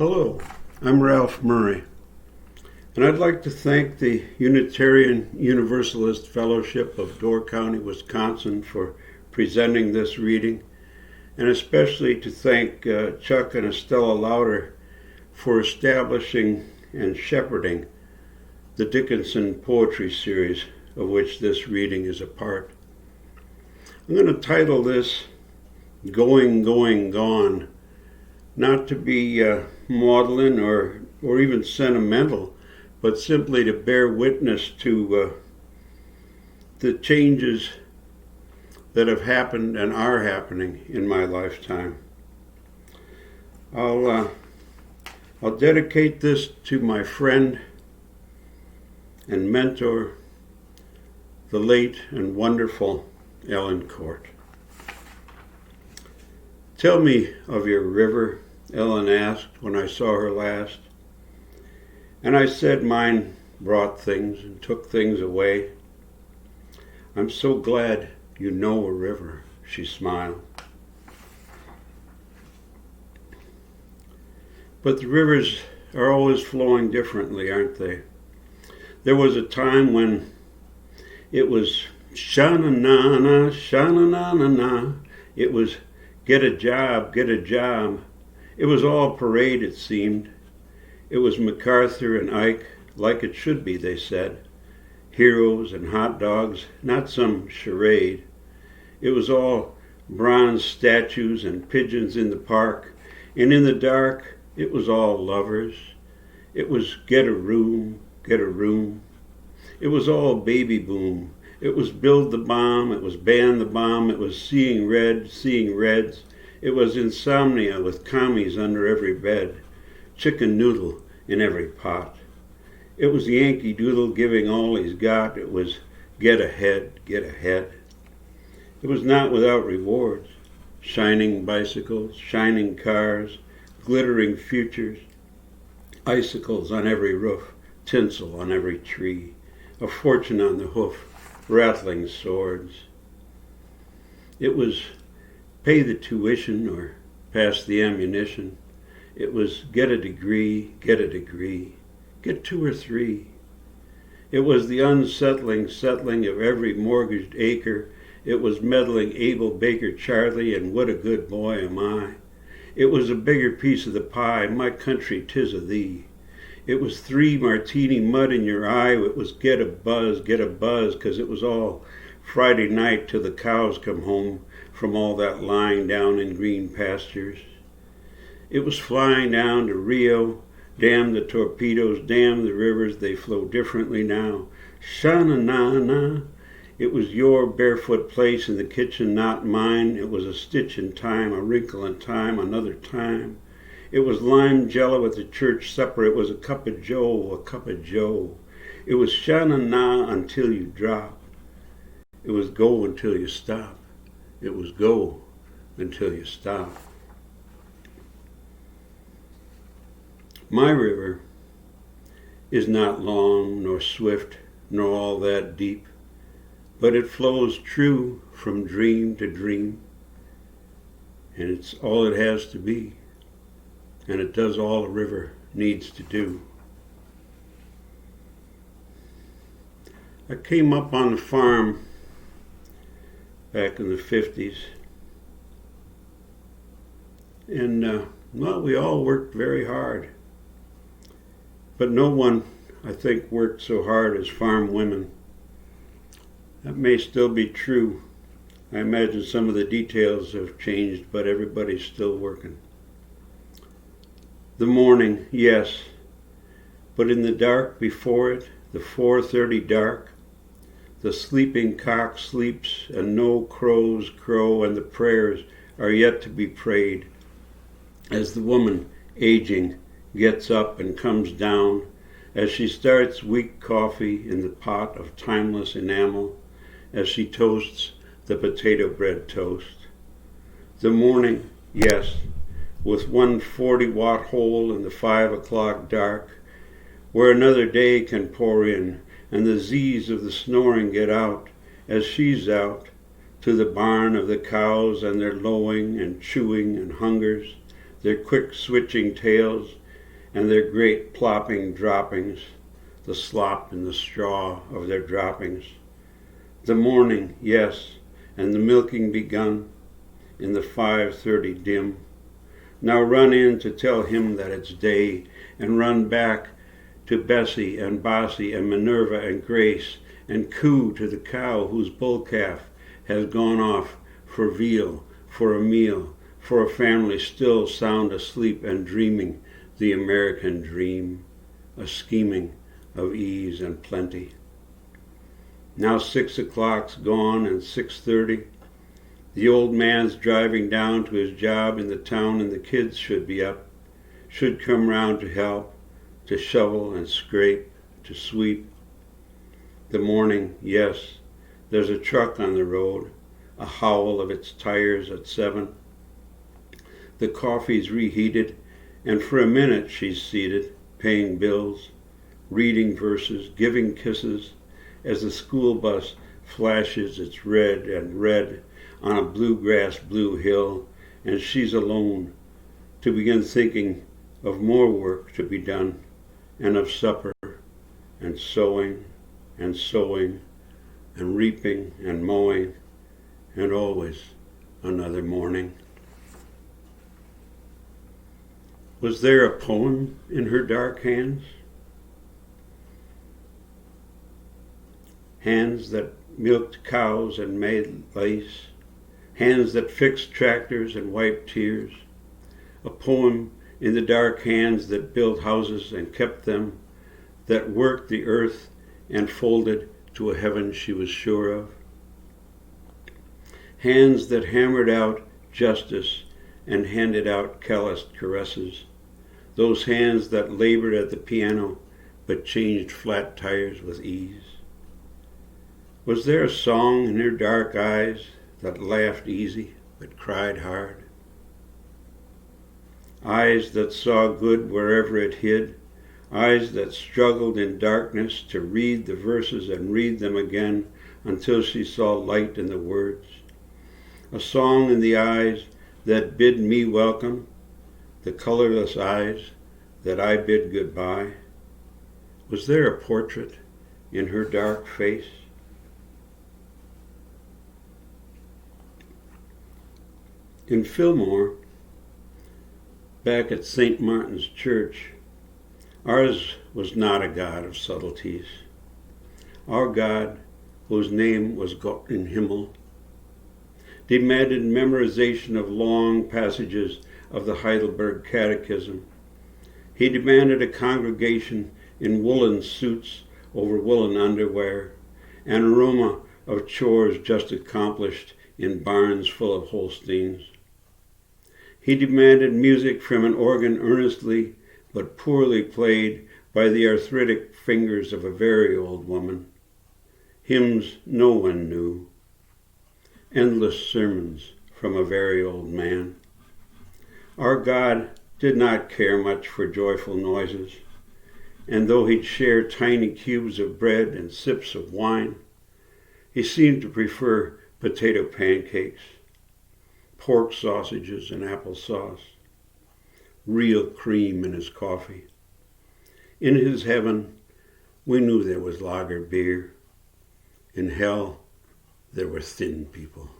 Hello, I'm Ralph Murre, and I'd like to thank the Unitarian Universalist Fellowship of Door County, Wisconsin for presenting this reading, and especially to thank Chuck and Estella Lauder for establishing and shepherding the Dickinson Poetry Series, of which this reading is a part. I'm going to title this Going, Going, Gone, not to be maudlin or even sentimental, but simply to bear witness to the changes that have happened and are happening in my lifetime. I'll dedicate this to my friend and mentor, the late and wonderful Ellen Court. Tell me of your river, Ellen asked when I saw her last. And I said mine brought things and took things away. I'm so glad you know a river, she smiled. But the rivers are always flowing differently, aren't they? There was a time when it was sha-na-na-na, sha-na-na-na-na. It was get a job, get a job. It was all parade, it seemed. It was MacArthur and Ike, like it should be, they said. Heroes and hot dogs, not some charade. It was all bronze statues and pigeons in the park. And in the dark, it was all lovers. It was get a room, get a room. It was all baby boom. It was build the bomb, it was ban the bomb, it was seeing red, seeing reds. It was insomnia with commies under every bed, chicken noodle in every pot. It was Yankee Doodle giving all he's got. It was get ahead, get ahead. It was not without rewards, shining bicycles, shining cars, glittering futures, icicles on every roof, tinsel on every tree, a fortune on the hoof, rattling swords. It was pay the tuition or pass the ammunition. It was get a degree, get a degree, get 2 or 3. It was the unsettling settling of every mortgaged acre. It was meddling Abel Baker Charlie and what a good boy am I. It was a bigger piece of the pie, my country 'tis of thee. It was 3 martini mud in your eye. It was get a buzz, 'cause it was all Friday night till the cows come home from all that lying down in green pastures. It was flying down to Rio, damn the torpedoes, damn the rivers, they flow differently now. Sha-na-na-na. It was your barefoot place in the kitchen, not mine. It was a stitch in time, a wrinkle in time, another time. It was lime jello at the church supper. It was a cup of joe, a cup of joe. It was sha-na-na until you drop. It was go until you stop. It was go until you stop. My river is not long nor swift nor all that deep, but it flows true from dream to dream, and it's all it has to be, and it does all a river needs to do. I came up on the farm back in the 50s, and we all worked very hard, but no one, I think, worked so hard as farm women. That may still be true. I imagine some of the details have changed, but everybody's still working. The morning, yes, but in the dark before it, the 4:30 dark, the sleeping cock sleeps and no crows crow, and the prayers are yet to be prayed as the woman, aging, gets up and comes down, as she starts weak coffee in the pot of timeless enamel, as she toasts the potato bread toast. The morning, yes, with one 40-watt hole in the 5 o'clock dark, where another day can pour in, and the Z's of the snoring get out, as she's out, to the barn of the cows and their lowing and chewing and hungers, their quick switching tails, and their great plopping droppings, the slop and the straw of their droppings. The morning, yes, and the milking begun in the 5:30 dim. Now run in to tell him that it's day, and run back to Bessie and Bossy and Minerva and Grace, and coo to the cow whose bull calf has gone off for veal, for a meal, for a family still sound asleep and dreaming the American dream, a scheming of ease and plenty. Now 6 o'clock's gone and 6:30. The old man's driving down to his job in the town, and the kids should be up, should come round to help, to shovel and scrape, to sweep. The morning, yes, there's a truck on the road, a howl of its tires at 7. The coffee's reheated, and for a minute she's seated, paying bills, reading verses, giving kisses, as the school bus flashes its red and red on a bluegrass blue hill, and she's alone to begin thinking of more work to be done, and of supper, and sewing, and sewing, and reaping, and mowing, and always another morning. Was there a poem in her dark hands? Hands that milked cows and made lace, hands that fixed tractors and wiped tears, a poem in the dark hands that built houses and kept them, that worked the earth and folded to a heaven she was sure of. Hands that hammered out justice and handed out calloused caresses, those hands that labored at the piano but changed flat tires with ease. Was there a song in her dark eyes that laughed easy but cried hard? Eyes that saw good wherever it hid, eyes that struggled in darkness to read the verses and read them again until she saw light in the words. A song in the eyes that bid me welcome, the colorless eyes that I bid goodbye. Was there a portrait in her dark face? In Fillmore, back at St. Martin's Church, ours was not a God of subtleties. Our God, whose name was Gott in Himmel, demanded memorization of long passages of the Heidelberg Catechism. He demanded a congregation in woolen suits over woolen underwear, an aroma of chores just accomplished in barns full of Holsteins. He demanded music from an organ earnestly but poorly played by the arthritic fingers of a very old woman. Hymns no one knew. Endless sermons from a very old man. Our God did not care much for joyful noises, and though he'd share tiny cubes of bread and sips of wine, he seemed to prefer potato pancakes, pork sausages and applesauce, real cream in his coffee. In his heaven, we knew there was lager beer. In hell, there were thin people.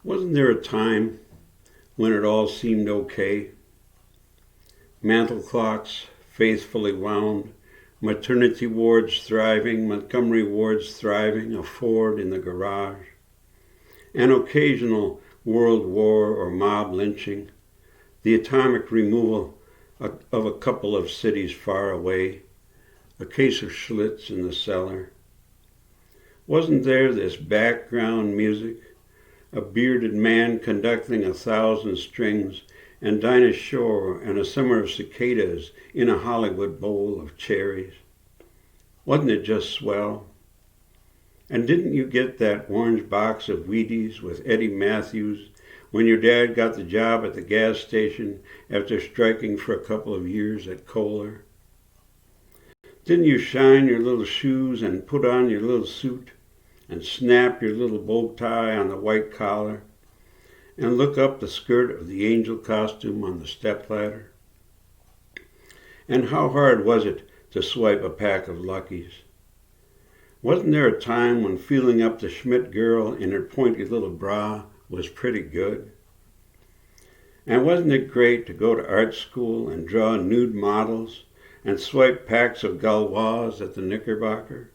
Wasn't there a time when it all seemed okay? Mantel clocks faithfully wound, maternity wards thriving, Montgomery wards thriving, a Ford in the garage, an occasional world war or mob lynching, the atomic removal of a couple of cities far away, a case of Schlitz in the cellar. Wasn't there this background music, a bearded man conducting 1,000 strings, and Dinah Shore and a summer of cicadas in a Hollywood bowl of cherries? Wasn't it just swell? And didn't you get that orange box of Wheaties with Eddie Matthews when your dad got the job at the gas station after striking for a couple of years at Kohler? Didn't you shine your little shoes and put on your little suit and snap your little bow tie on the white collar and look up the skirt of the angel costume on the stepladder? And how hard was it to swipe a pack of Luckies? Wasn't there a time when feeling up the Schmidt girl in her pointy little bra was pretty good? And wasn't it great to go to art school and draw nude models and swipe packs of Gauloises at the Knickerbocker?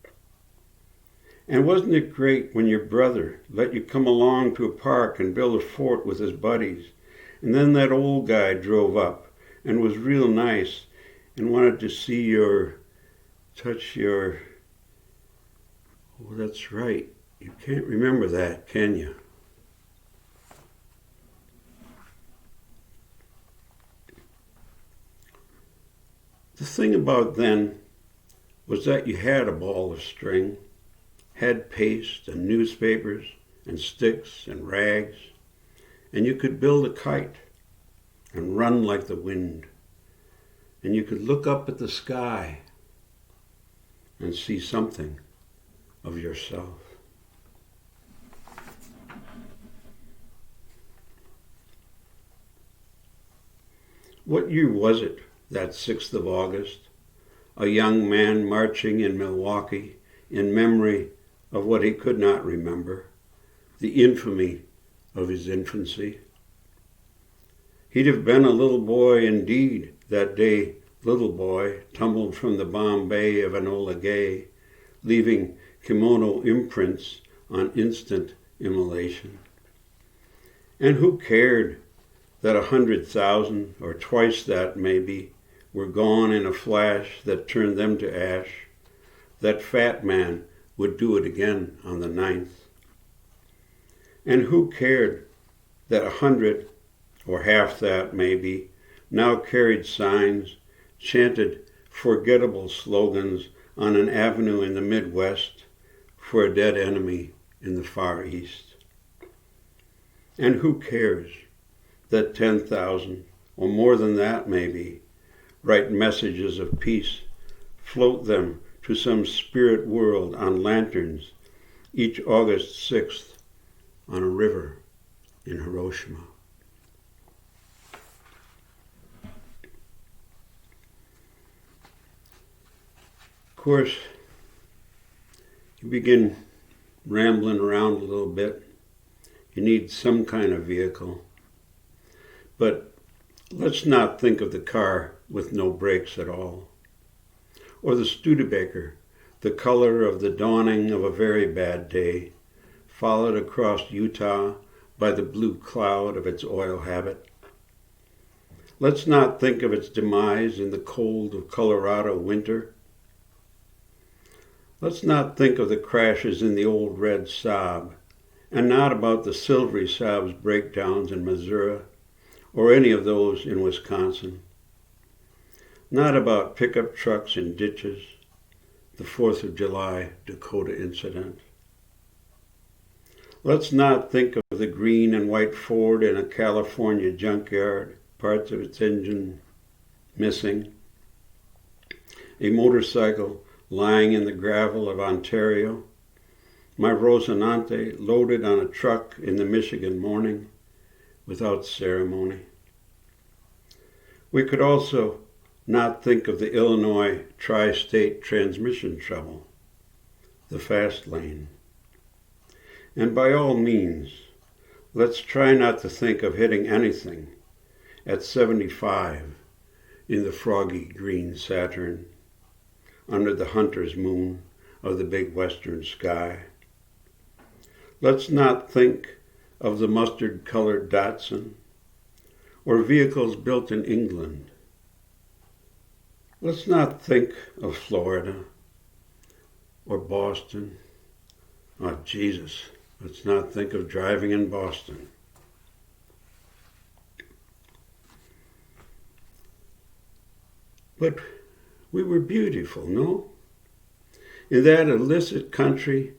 And wasn't it great when your brother let you come along to a park and build a fort with his buddies, and then that old guy drove up and was real nice and wanted to see touch your, oh, that's right, you can't remember that, can you? The thing about then was that you had a ball of string, had paste and newspapers and sticks and rags, and you could build a kite and run like the wind, and you could look up at the sky and see something of yourself. What year was it, that 6th of August, a young man marching in Milwaukee in memory of what he could not remember, the infamy of his infancy? He'd have been a little boy indeed that day. Little boy tumbled from the Bombay of Enola Gay, leaving kimono imprints on instant immolation. And who cared that 100,000, or twice that maybe, were gone in a flash that turned them to ash? That fat man would do it again on the 9th. And who cared that 100, or half that maybe, now carried signs, chanted forgettable slogans on an avenue in the Midwest for a dead enemy in the Far East? And who cares that 10,000, or more than that maybe, write messages of peace, float them to some spirit world on lanterns each August 6th on a river in Hiroshima? Of course, you begin rambling around a little bit. You need some kind of vehicle. But let's not think of the car with no brakes at all, or the Studebaker, the color of the dawning of a very bad day, followed across Utah by the blue cloud of its oil habit. Let's not think of its demise in the cold of Colorado winter. Let's not think of the crashes in the old red Saab, and not about the silvery Saab's breakdowns in Missouri, or any of those in Wisconsin. Not about pickup trucks in ditches, the 4th of July Dakota incident. Let's not think of the green and white Ford in a California junkyard, parts of its engine missing. A motorcycle lying in the gravel of Ontario. My Rosinante loaded on a truck in the Michigan morning without ceremony. We could also not think of the Illinois tri-state transmission trouble, the fast lane. And by all means, let's try not to think of hitting anything at 75 in the froggy green Saturn, under the hunter's moon of the big western sky. Let's not think of the mustard-colored Datsun, or vehicles built in England. Let's not think of Florida, or Boston. Oh, Jesus, let's not think of driving in Boston. But we were beautiful, no? In that illicit country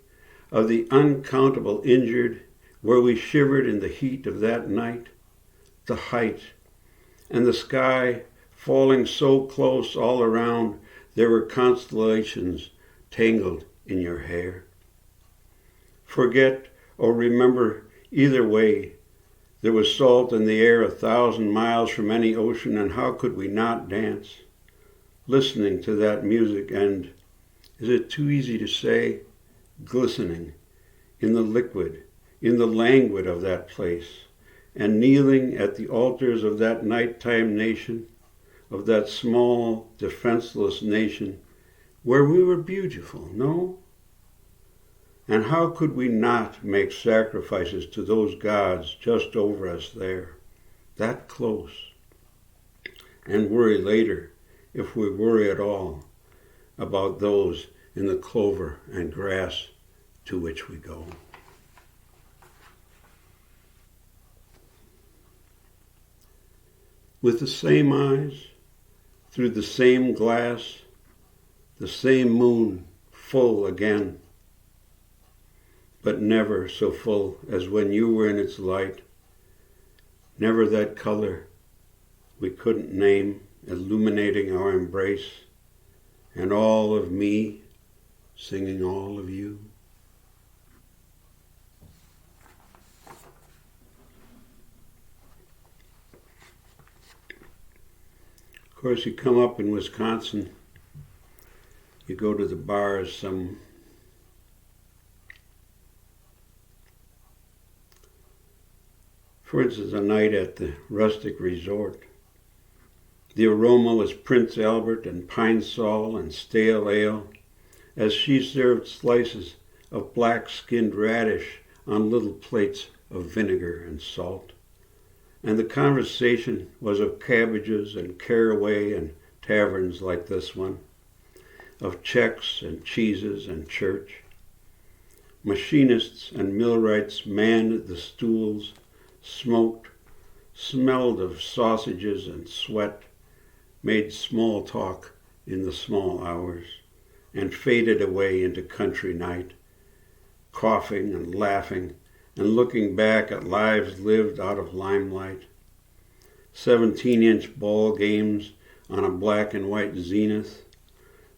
of the uncountable injured, where we shivered in the heat of that night, the height, and the sky falling so close all around There were constellations tangled in your hair. Forget or remember, either way, there was salt in the air 1,000 miles from any ocean, and how could we not dance, listening to that music and, is it too easy to say, glistening in the liquid, in the languid of that place, and kneeling at the altars of that nighttime nation, of that small, defenseless nation, where we were beautiful, no? And how could we not make sacrifices to those gods just over us there, that close, and worry later, if we worry at all, about those in the clover and grass to which we go. With the same eyes, through the same glass, the same moon full again, but never so full as when you were in its light, never that color we couldn't name illuminating our embrace, and all of me singing all of you. Of course, you come up in Wisconsin, you go to the bars for instance, a night at the rustic resort. The aroma was Prince Albert and pine sol and stale ale, as she served slices of black-skinned radish on little plates of vinegar and salt. And the conversation was of cabbages and caraway and taverns like this one, of checks and cheeses and church. Machinists and millwrights manned the stools, smoked, smelled of sausages and sweat, made small talk in the small hours, and faded away into country night, coughing and laughing and looking back at lives lived out of limelight. 17-inch ball games on a black and white zenith,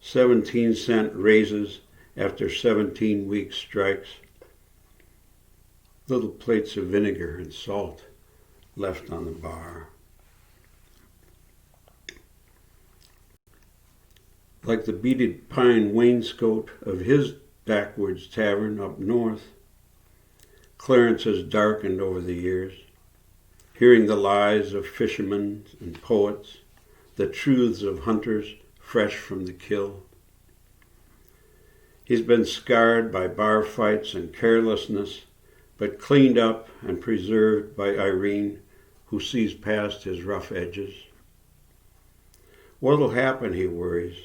17-cent raises after 17-week strikes, little plates of vinegar and salt left on the bar. Like the beaded pine wainscot of his backwoods tavern up north, Clarence has darkened over the years, hearing the lies of fishermen and poets, the truths of hunters fresh from the kill. He's been scarred by bar fights and carelessness, but cleaned up and preserved by Irene, who sees past his rough edges. What'll happen, he worries,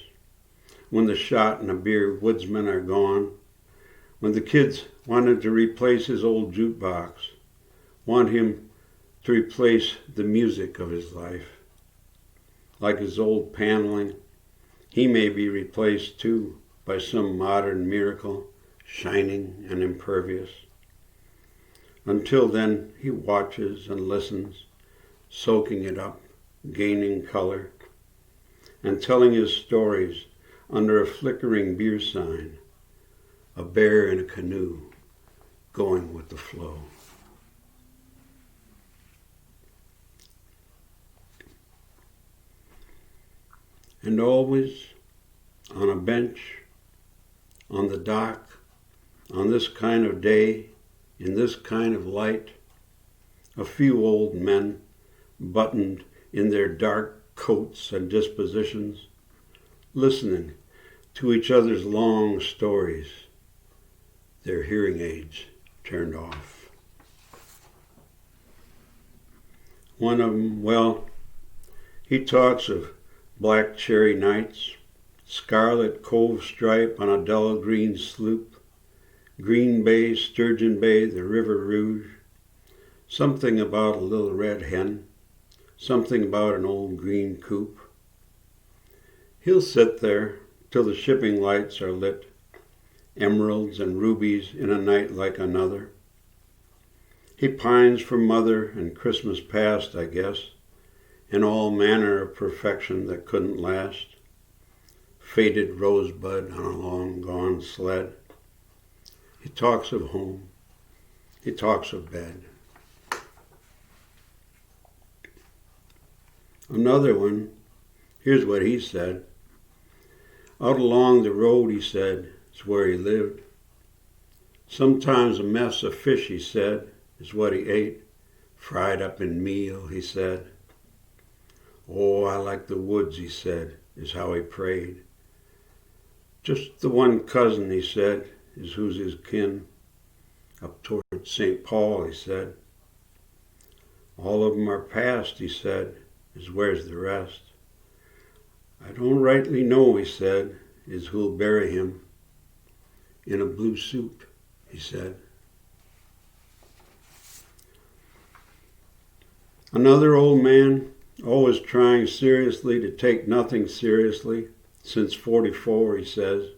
when the shot and the beer woodsmen are gone, when the kids want him to replace his old jukebox, want him to replace the music of his life. Like his old paneling, he may be replaced too by some modern miracle, shining and impervious. Until then, he watches and listens, soaking it up, gaining color, and telling his stories under a flickering beer sign, a bear in a canoe going with the flow. And always on a bench, on the dock, on this kind of day, in this kind of light, a few old men, buttoned in their dark coats and dispositions, listening to each other's long stories, their hearing aids turned off. One of them, well, he talks of black cherry nights, scarlet cove stripe on a dull green sloop, Green Bay, Sturgeon Bay, the River Rouge, something about a little red hen, something about an old green coop. He'll sit there till the shipping lights are lit, emeralds and rubies in a night like another. He pines for mother and Christmas past, I guess, and all manner of perfection that couldn't last. faded rosebud on a long-gone sled. He talks of home. He talks of bed. Another one, here's what he said. Out along the road, he said, is where he lived. Sometimes a mess of fish, he said, is what he ate. Fried up in meal, he said. Oh, I like the woods, he said, is how he prayed. Just the one cousin, he said, is who's his kin. Up toward St. Paul, he said. All of them are past, he said, is where's the rest. I don't rightly know, he said, is who'll bury him. In a blue suit, he said. Another old man, always trying seriously to take nothing seriously, since 44, he says.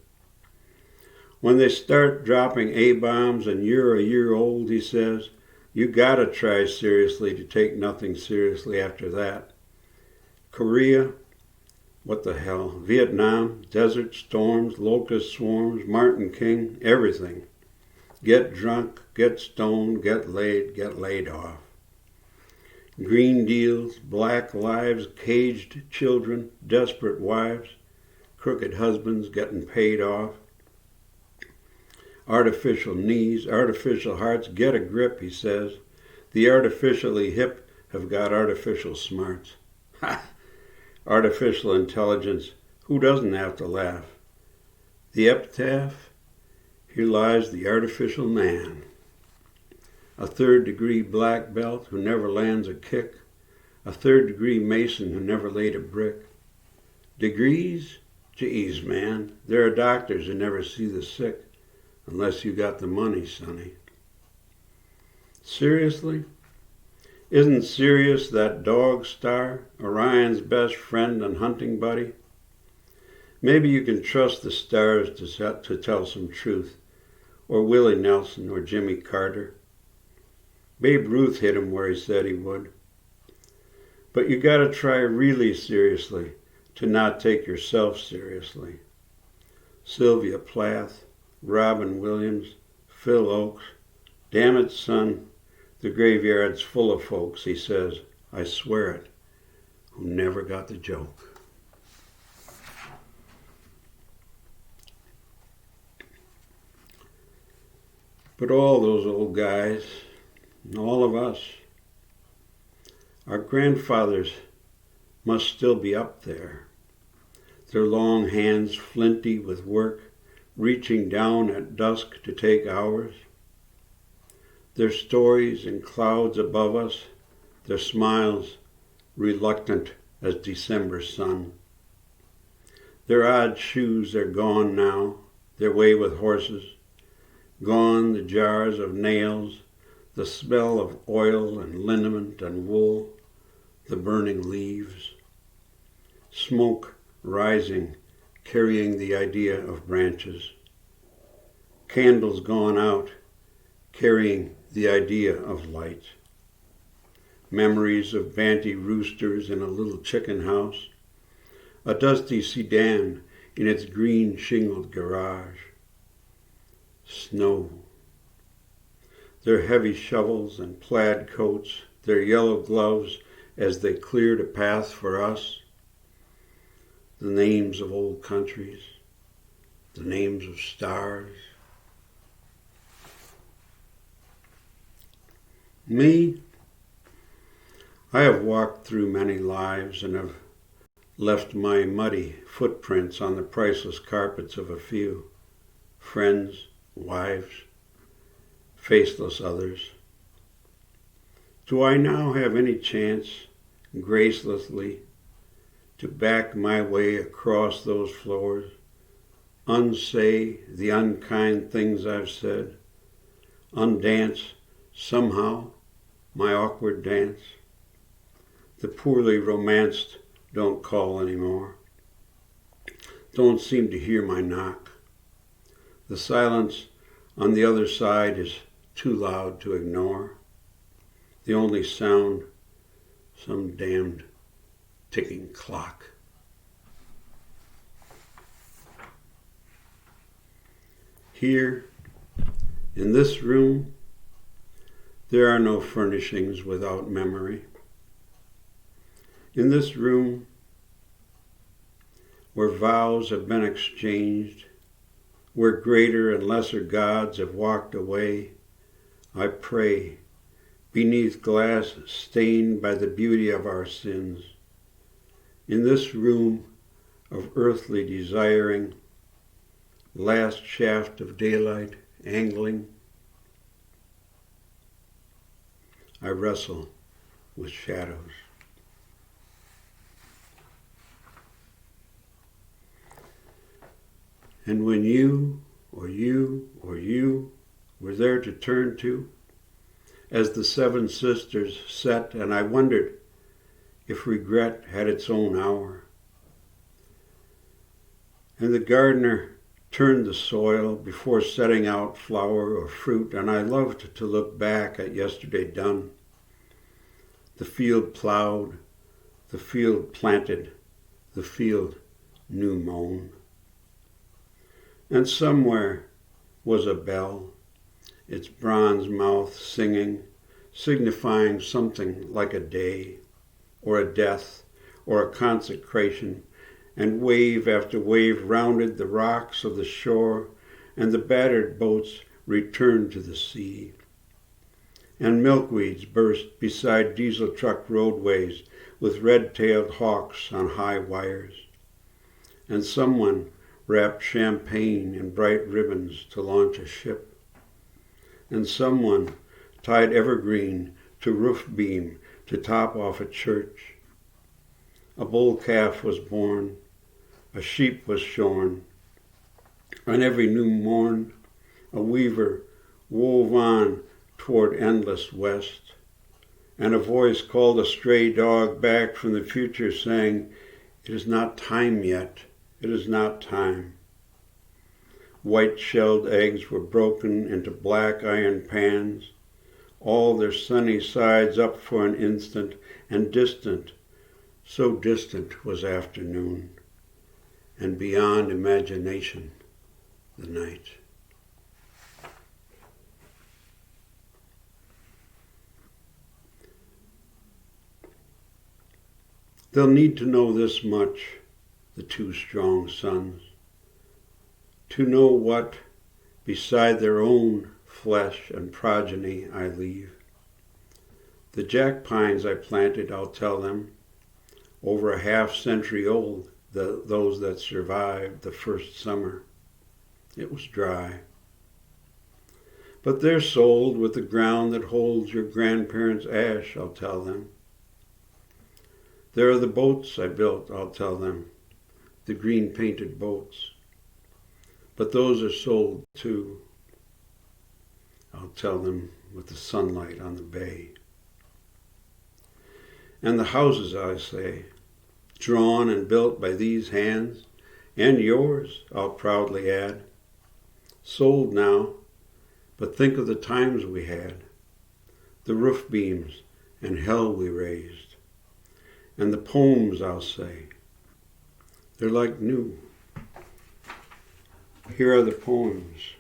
When they start dropping A-bombs and you're a year old, he says, you gotta try seriously to take nothing seriously after that. Korea, what the hell, Vietnam, desert storms, locust swarms, Martin King, everything. Get drunk, get stoned, get laid off. Green deals, black lives, caged children, desperate wives, crooked husbands getting paid off. Artificial knees, artificial hearts, get a grip, he says. The artificially hip have got artificial smarts. Ha! Artificial intelligence, who doesn't have to laugh? The epitaph, here lies the artificial man. A third-degree black belt who never lands a kick. A third-degree mason who never laid a brick. Degrees? Geez, man, there are doctors who never see the sick. Unless you got the money, sonny. Seriously? Isn't Sirius that dog star, Orion's best friend and hunting buddy? Maybe you can trust the stars to tell some truth, or Willie Nelson or Jimmy Carter. Babe Ruth hit him where he said he would. But you gotta try really seriously to not take yourself seriously. Sylvia Plath, Robin Williams, Phil Oakes, damn it, son, the graveyard's full of folks, he says, I swear it, who never got the joke. But all those old guys, and all of us, our grandfathers must still be up there, their long hands flinty with work, reaching down at dusk to take hours. Their stories in clouds above us, their smiles reluctant as December sun. Their odd shoes are gone now, their way with horses. Gone the jars of nails, the smell of oil and liniment and wool, the burning leaves. Smoke rising, carrying the idea of branches. Candles gone out, carrying the idea of light. Memories of banty roosters in a little chicken house. A dusty sedan in its green shingled garage. Snow. Their heavy shovels and plaid coats, their yellow gloves as they cleared a path for us. The names of old countries, the names of stars. Me, I have walked through many lives and have left my muddy footprints on the priceless carpets of a few, friends, wives, faceless others. Do I now have any chance, gracelessly, to back my way across those floors, unsay the unkind things I've said, undance somehow my awkward dance? The poorly romanced don't call anymore, don't seem to hear my knock. The silence on the other side is too loud to ignore. The only sound, some damned ticking clock. Here, in this room, there are no furnishings without memory. In this room, where vows have been exchanged, where greater and lesser gods have walked away, I pray, beneath glass stained by the beauty of our sins. In this room of earthly desiring, last shaft of daylight angling, I wrestle with shadows. And when you were there to turn to, as the seven sisters sat, and I wondered if regret had its own hour. And the gardener turned the soil before setting out flower or fruit, and I loved to look back at yesterday done. The field plowed, the field planted, the field new mown. And somewhere was a bell, its bronze mouth singing, signifying something like a day, or a death, or a consecration, and wave after wave rounded the rocks of the shore, and the battered boats returned to the sea. And milkweeds burst beside diesel truck roadways with red-tailed hawks on high wires. And someone wrapped champagne in bright ribbons to launch a ship. And someone tied evergreen to roof beam to top off a church. A bull calf was born, a sheep was shorn. On every new morn, a weaver wove on toward endless west, and a voice called a stray dog back from the future, saying, "It is not time yet, it is not time." White-shelled eggs were broken into black iron pans, all their sunny sides up for an instant, and distant, so distant was afternoon, and beyond imagination, the night. They'll need to know this much, the two strong sons, to know what, beside their own flesh and progeny, I leave. The jack pines I planted, I'll tell them, over a half-century old, those that survived the first summer. It was dry. But they're sold with the ground that holds your grandparents' ash, I'll tell them. There are the boats I built, I'll tell them, the green-painted boats. But those are sold too, I'll tell them, with the sunlight on the bay. And the houses, I say, drawn and built by these hands, and yours, I'll proudly add, sold now, but think of the times we had, the roof beams and hell we raised, and the poems, I'll say, they're like new. Here are the poems.